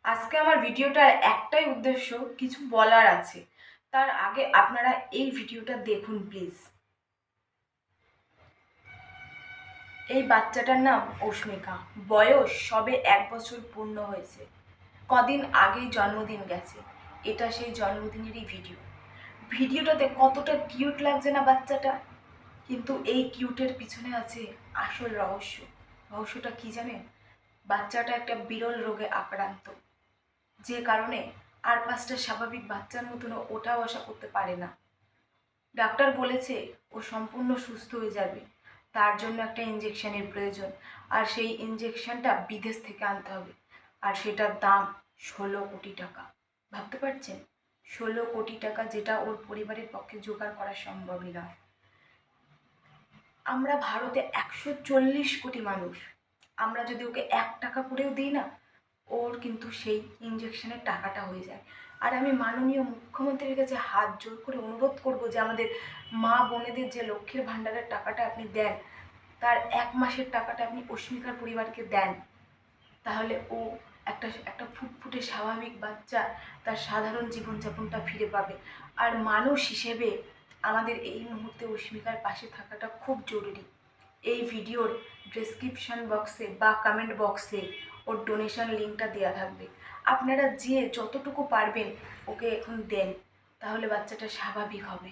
আজকে আমার ভিডিওটার একটাই উদ্দেশ্য, কিছু বলার আছে। তার আগে আপনারা এই ভিডিওটা দেখুন প্লিজ। এই বাচ্চাটার নাম অস্মিকা, বয়স সবে 1 বছর পূর্ণ হয়েছে। কদিন আগেই জন্মদিন গেছে। এটা সেই জন্মদিনেরই ভিডিওটাতে কতটা কিউট লাগছে না বাচ্চাটা। কিন্তু এই কিউটের পিছনে আছে আসল রহস্যটা কি জানেন? বাচ্চাটা একটা বিরল রোগে আক্রান্ত, যে কারণে আর 5টা স্বাভাবিক বাচ্চার মতনও ওঠা বসা করতে পারে না। ডাক্তার বলেছে ও সম্পূর্ণ সুস্থ হয়ে যাবে, তার জন্য একটা ইঞ্জেকশনের প্রয়োজন। আর সেই ইঞ্জেকশনটা বিদেশ থেকে আনতে হবে, আর সেটার দাম 16 কোটি টাকা। ভাবতে পারছেন? 16 কোটি টাকা, যেটা ওর পরিবারের পক্ষে জোগাড় করা সম্ভবই নয়। আমরা ভারতে 140 কোটি মানুষ, আমরা যদি ওকে 1 টাকা করেও দিই না, ওর কিন্তু সেই ইঞ্জেকশনের টাকাটা হয়ে যায়। আর আমি মাননীয় মুখ্যমন্ত্রীর কাছে হাত জোর করে অনুরোধ করব যে আমাদের মা বোনেদের যে লক্ষ্মীর ভাণ্ডারের টাকাটা আপনি দেন, তার 1 মাসের টাকাটা আপনি অস্মিকার পরিবারকে দেন। তাহলে ও একটা একটা ফুটফুটে স্বাভাবিক বাচ্চা তার সাধারণ জীবনযাপনটা ফিরে পাবে। আর মানুষ হিসেবে আমাদের এই মুহূর্তে অস্মিকার পাশে থাকাটা খুব জরুরি। এই ভিডিওর ডেসক্রিপশন বক্সে বা কমেন্ট বক্সে ওর ডোনেশন লিঙ্কটা দেওয়া থাকবে। আপনারা যে যতটুকু পারবেন ওকে এখন দেন, তাহলে বাচ্চাটা স্বাভাবিক হবে।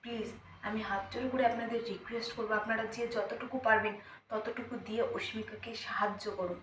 প্লিজ, আমি হাত জোড় করে আপনাদের রিকোয়েস্ট করবো, আপনারা যে যতটুকু পারবেন ততটুকু দিয়ে অস্মিকাকে সাহায্য করুন।